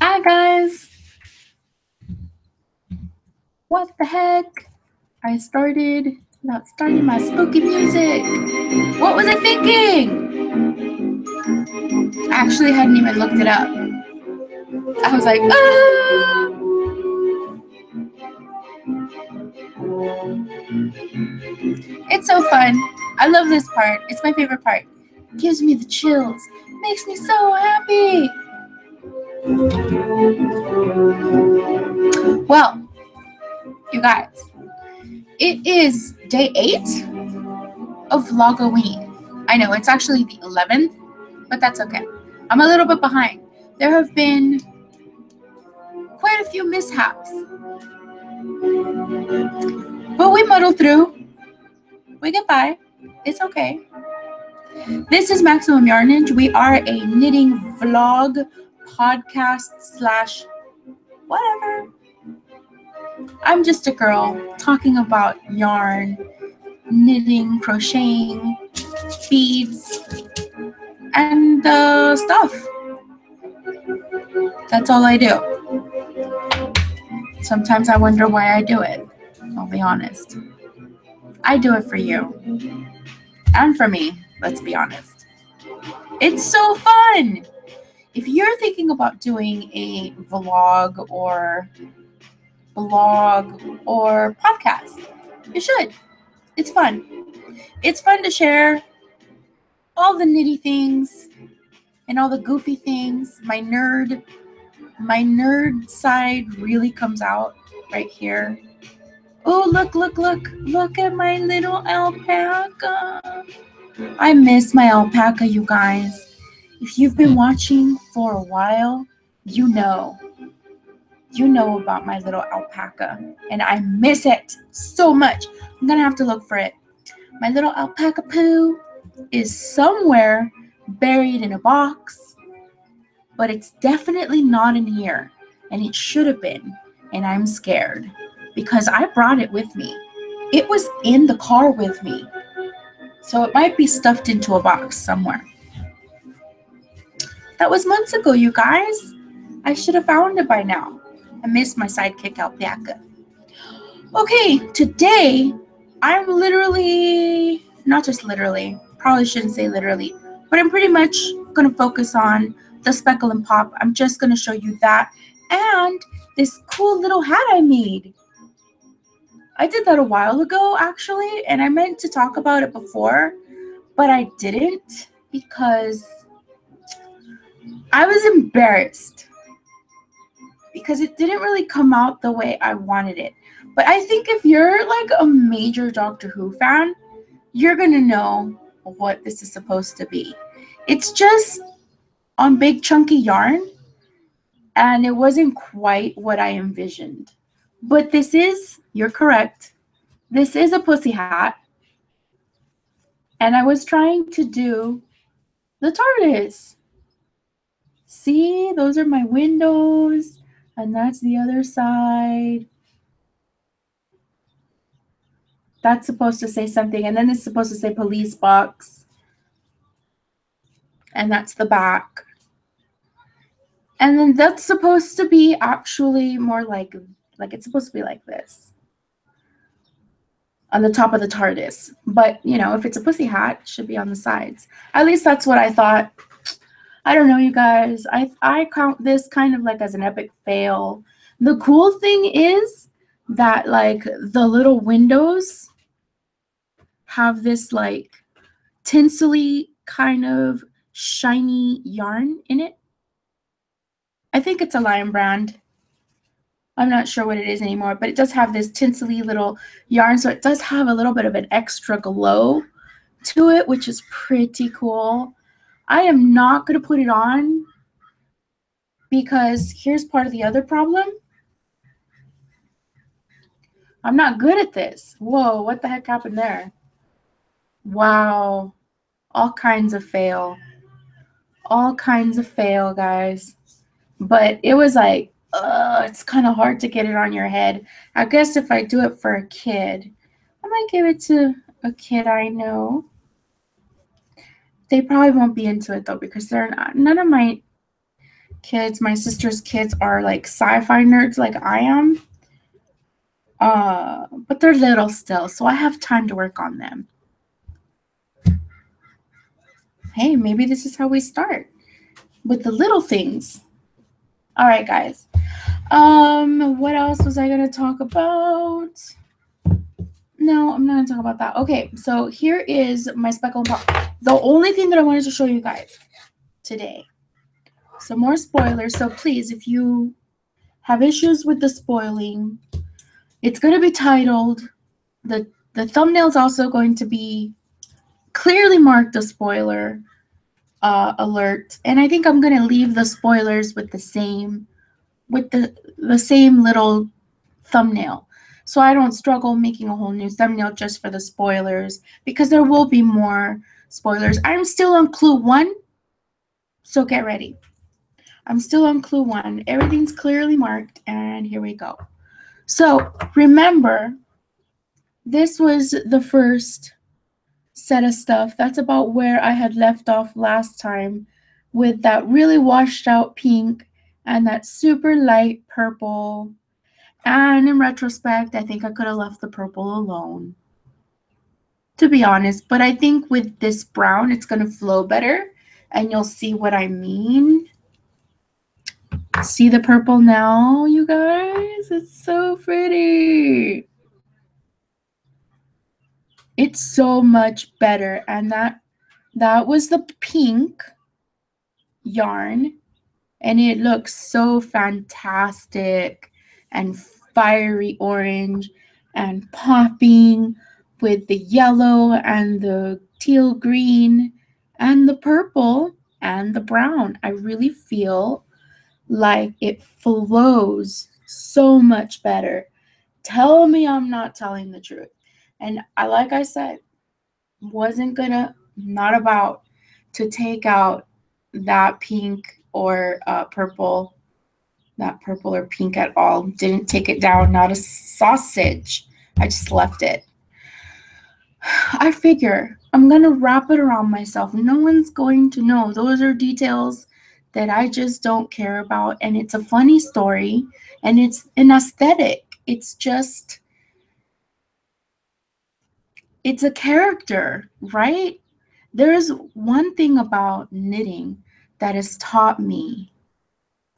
Hi guys! What the heck? I started without starting my spooky music. What was I thinking? I actually hadn't even looked it up. I was like, ah! It's so fun. I love this part. It's my favorite part. It gives me the chills. Makes me so happy. Well, you guys, it is day 8 of Vlogoween. I know it's actually the 11th, but that's okay. I'm a little bit behind. There have been quite a few mishaps, but we muddle through. We get by. It's okay. This is Maximum Yarnage. We are a knitting vlog podcast / whatever. I'm just a girl talking about yarn, knitting, crocheting, beads, and stuff. That's all I do. Sometimes I wonder why I do it. I'll be honest. I do it for you. And for me, let's be honest. It's so fun! If you're thinking about doing a vlog or podcast, you should. It's fun. It's fun to share all the nitty things and all the goofy things. My nerd side really comes out right here. Oh, look at my little alpaca. I miss my alpaca, you guys. If you've been watching for a while, you know about my little alpaca, and I miss it so much. I'm gonna have to look for it. My little alpaca poo is somewhere buried in a box, but it's definitely not in here, and it should have been, and I'm scared because I brought it with me. It was in the car with me, so it might be stuffed into a box somewhere. That was months ago, you guys. I should have found it by now. I miss my sidekick alpaca. Okay, today I'm literally, not just literally, probably shouldn't say literally, but I'm pretty much going to focus on the speckle and pop. I'm just going to show you that and this cool little hat I made. I did that a while ago, actually, and I meant to talk about it before, but I didn't because I was embarrassed because it didn't really come out the way I wanted it. But I think if you're like a major Doctor Who fan, you're going to know what this is supposed to be. It's just on big chunky yarn, and it wasn't quite what I envisioned. But this is, you're correct, this is a pussy hat. And I was trying to do the TARDIS. See, those are my windows, and that's the other side. That's supposed to say something, and then it's supposed to say police box. And that's the back. And then that's supposed to be actually more like it's supposed to be like this on the top of the TARDIS. But, you know, if it's a pussy hat, it should be on the sides. At least that's what I thought. I don't know, you guys. I count this kind of like as an epic fail. The cool thing is that, like, the little windows have this, like, tinsely kind of shiny yarn in it. I think it's a Lion brand. I'm not sure what it is anymore, but it does have this tinsely little yarn, so it does have a little bit of an extra glow to it, which is pretty cool. I am not going to put it on because here's part of the other problem. I'm not good at this. Whoa, what the heck happened there? Wow. All kinds of fail. All kinds of fail, guys. But it was like, it's kind of hard to get it on your head. I guess if I do it for a kid, I might give it to a kid I know. They probably won't be into it, though, because they're not. None of my kids, my sister's kids are like sci-fi nerds like I am. But they're little still, so I have time to work on them. Hey, maybe this is how we start, with the little things. All right, guys. What else was I gonna talk about? No, I'm not gonna talk about that. Okay, so here is my speckle and pop. The only thing that I wanted to show you guys today. Some more spoilers. So please, if you have issues with the spoiling, it's gonna be titled. The thumbnail is also going to be clearly marked a spoiler alert, and I think I'm gonna leave the spoilers with the same little thumbnail, so I don't struggle making a whole new thumbnail just for the spoilers, because there will be more spoilers. I'm still on clue 1, so get ready. I'm still on clue 1. Everything's clearly marked, and here we go. So remember, this was the first set of stuff. That's about where I had left off last time, with that really washed out pink and that super light purple. And in retrospect, I think I could have left the purple alone, to be honest. But I think with this brown, it's going to flow better, and you'll see what I mean. See the purple now, you guys? It's so pretty. It's so much better. And that was the pink yarn, and it looks so fantastic and fiery orange and popping with the yellow and the teal green and the purple and the brown. I really feel like it flows so much better. Tell me I'm not telling the truth. And like I said, not about to take out that pink or purple, that purple or pink at all. Didn't take it down, not a sausage. I just left it. I figure I'm going to wrap it around myself. No one's going to know. Those are details that I just don't care about. And it's a funny story, and it's an aesthetic. It's just, it's a character, right? There's one thing about knitting that has taught me,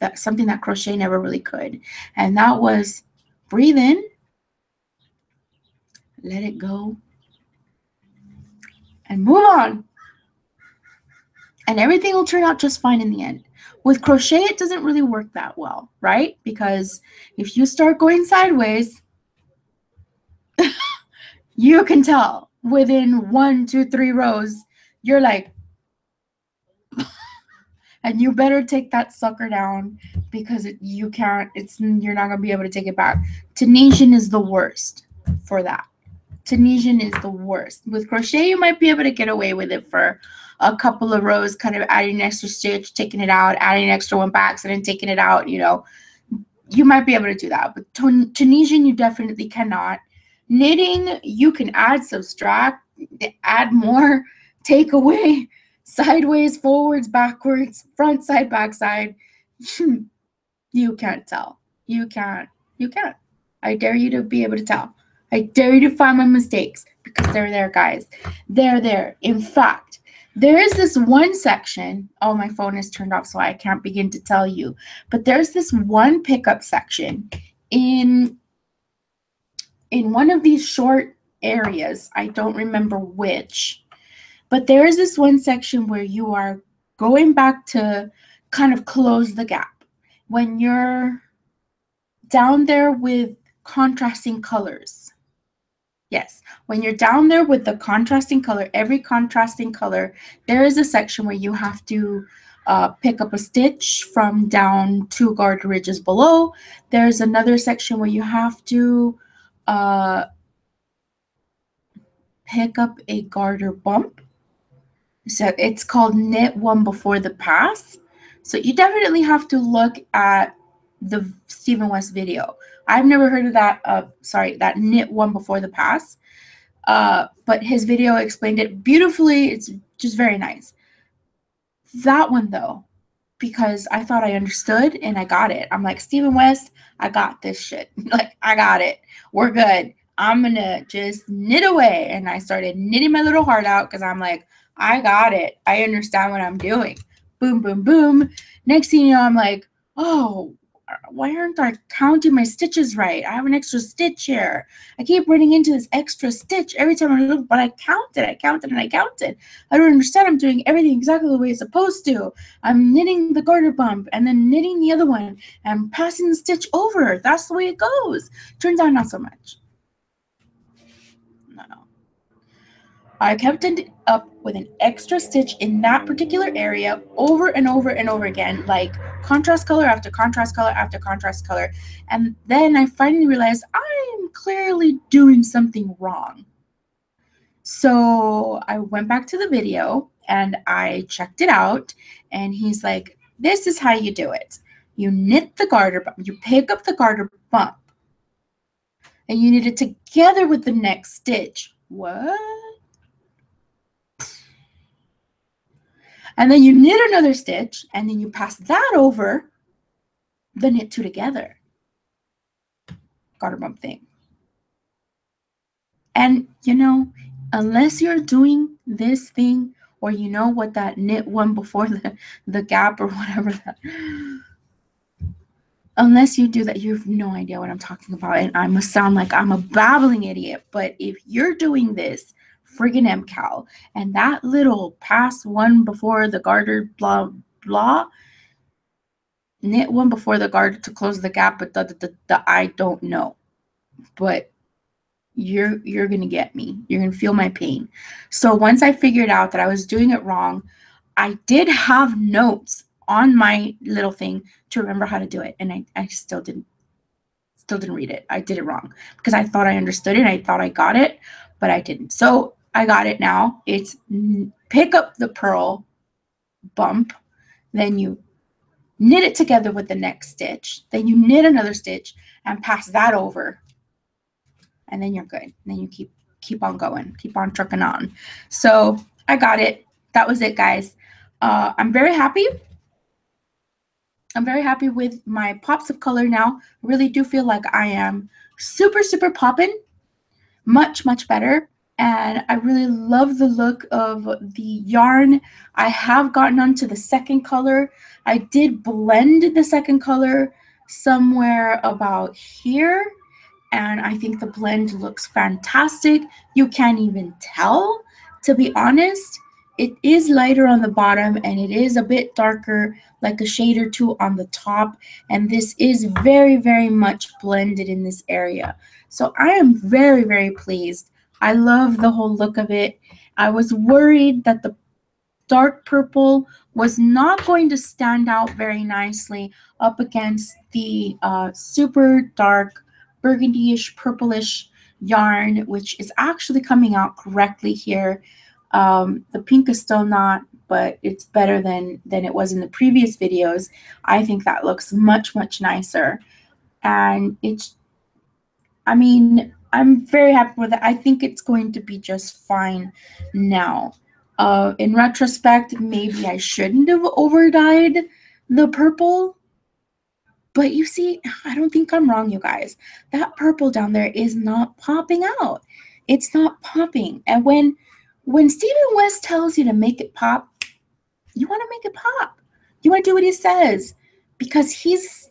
that something that crochet never really could, and that was breathe in, let it go, and move on. And everything will turn out just fine in the end. With crochet, it doesn't really work that well, right? Because if you start going sideways, you can tell within 1, 2, 3 rows, you're like, and you better take that sucker down, because you're not gonna be able to take it back. Tunisian is the worst for that. Tunisian is the worst. With crochet, you might be able to get away with it for a couple of rows, kind of adding an extra stitch, taking it out, adding an extra one by accident, taking it out, you might be able to do that. But Tunisian, you definitely cannot. Knitting, you can add, subtract, add more, take away, sideways, forwards, backwards, front side, back side. You can't tell. You can't. I dare you to be able to tell. I dare you to find my mistakes, because they're there, guys. They're there. In fact, there is this one section. Oh, my phone is turned off, so I can't begin to tell you. But there's this one pickup section in one of these short areas. I don't remember which. But there is this one section where you are going back to kind of close the gap. When you're down there with contrasting colors. Yes, when you're down there with the contrasting color, every contrasting color, there is a section where you have to pick up a stitch from down 2 garter ridges below. There's another section where you have to pick up a garter bump. So it's called knit one before the pass. So you definitely have to look at the Stephen West video. I've never heard of that, that knit one before the pass. But his video explained it beautifully. It's just very nice. That one, though, because I thought I understood and I got it. I'm like, Stephen West, I got this shit. Like, I got it. We're good. I'm going to just knit away. And I started knitting my little heart out because I'm like, I got it. I understand what I'm doing. Boom, boom, boom. Next thing you know, I'm like, oh, why aren't I counting my stitches right? I have an extra stitch here. I keep running into this extra stitch every time I look, but I counted, and I counted. I don't understand. I'm doing everything exactly the way it's supposed to. I'm knitting the garter bump and then knitting the other one and passing the stitch over. That's the way it goes. Turns out not so much. No. I kept it up with an extra stitch in that particular area over and over and over again, like contrast color after contrast color after contrast color. And then I finally realized I'm clearly doing something wrong. So I went back to the video and I checked it out, and he's like, this is how you do it. You knit the garter bump, you pick up the garter bump, and you knit it together with the next stitch. What? And then you knit another stitch, and then you pass that over the knit two together garter bump thing. And you know, unless you're doing this thing, or you know what that knit one before the gap or whatever that, unless you do that, you have no idea what I'm talking about. And I must sound like I'm a babbling idiot, but if you're doing this friggin' MCAL and that little pass one before the garter blah blah, knit one before the garter to close the gap, but the I don't know, but you're gonna get me. You're gonna feel my pain. So once I figured out that I was doing it wrong, I did have notes on my little thing to remember how to do it, and I still didn't read it. I did it wrong because I thought I understood it. I thought I got it, but I didn't. So I got it now. It's pick up the purl bump, then you knit it together with the next stitch, then you knit another stitch and pass that over, and then you're good. And then you keep on going, keep on trucking on. So I got it. That was it, guys. I'm very happy. I'm very happy with my pops of color now. I really do feel like I am super, super popping. Much, much better. And I really love the look of the yarn. I have gotten onto the second color. I did blend the second color somewhere about here, and I think the blend looks fantastic. You can't even tell, to be honest. It is lighter on the bottom and it is a bit darker, like a shade or two on the top, and this is very, very much blended in this area. So I am very, very pleased. I love the whole look of it. I was worried that the dark purple was not going to stand out very nicely up against the super dark burgundy-ish, purplish yarn, which is actually coming out correctly here. The pink is still not, but it's better than it was in the previous videos. I think that looks much, much nicer. And it's, I mean, I'm very happy with it. I think it's going to be just fine now. In retrospect, maybe I shouldn't have overdyed the purple. But you see, I don't think I'm wrong, you guys. That purple down there is not popping out. It's not popping. And when Stephen West tells you to make it pop, you want to make it pop. You want to do what he says, because he's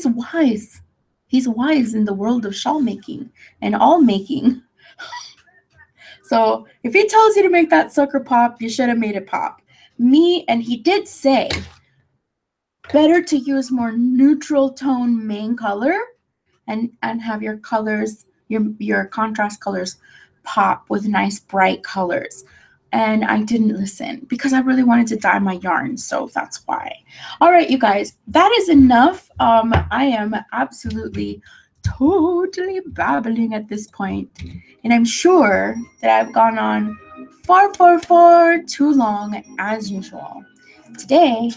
wise. He's wise in the world of shawl making and all making. So if he tells you to make that sucker pop, you should have made it pop. And he did say, better to use more neutral tone main color and have your colors, your contrast colors pop with nice bright colors. And I didn't listen because I really wanted to dye my yarn, so that's why. All right, you guys, that is enough. I am absolutely totally babbling at this point, and I'm sure that I've gone on far, far, far too long as usual. Today,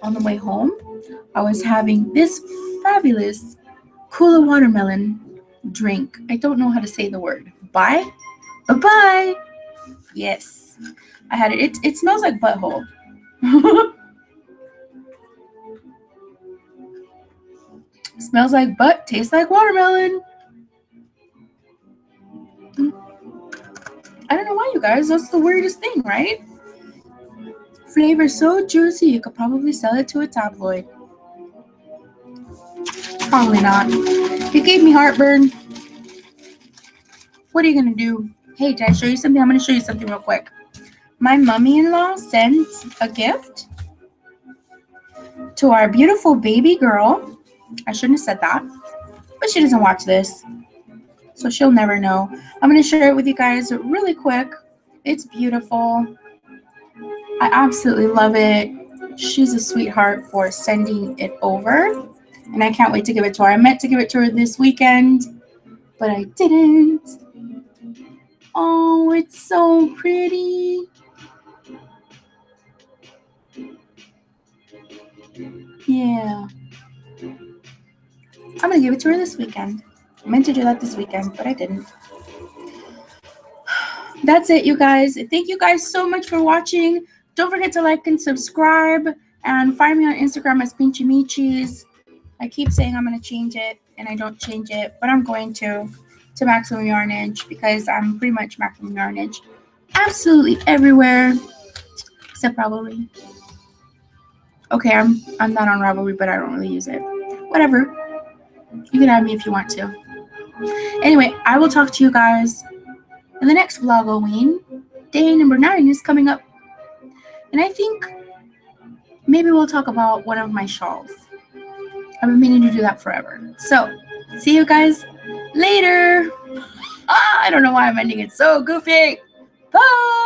on the way home, I was having this fabulous Kula watermelon drink. I don't know how to say the word. Bye-bye. Yes, I had it. It smells like butthole. Smells like butt, tastes like watermelon. I don't know why, you guys. That's the weirdest thing, right? Flavor so juicy, you could probably sell it to a tabloid. Probably not. It gave me heartburn. What are you going to do? Hey, did I show you something? I'm going to show you something real quick. My mummy-in-law sent a gift to our beautiful baby girl. I shouldn't have said that, but she doesn't watch this, so she'll never know. I'm going to share it with you guys really quick. It's beautiful. I absolutely love it. She's a sweetheart for sending it over, and I can't wait to give it to her. I meant to give it to her this weekend, but I didn't. Oh, it's so pretty. Yeah. I'm going to give it to her this weekend. I meant to do that this weekend, but I didn't. That's it, you guys. Thank you guys so much for watching. Don't forget to like and subscribe. And find me on Instagram as Pinchy Michis. I keep saying I'm going to change it, and I don't change it. But I'm going to Maximum Yarnage, because I'm pretty much Maximum Yarnage absolutely everywhere. Except Ravelry. Okay, I'm not on Ravelry, but I don't really use it. Whatever. You can add me if you want to. Anyway, I will talk to you guys in the next Vlogoween. Day number 9 is coming up. And I think maybe we'll talk about one of my shawls. I've been meaning to do that forever. So, see you guys later. I don't know why I'm ending it so goofy. Bye.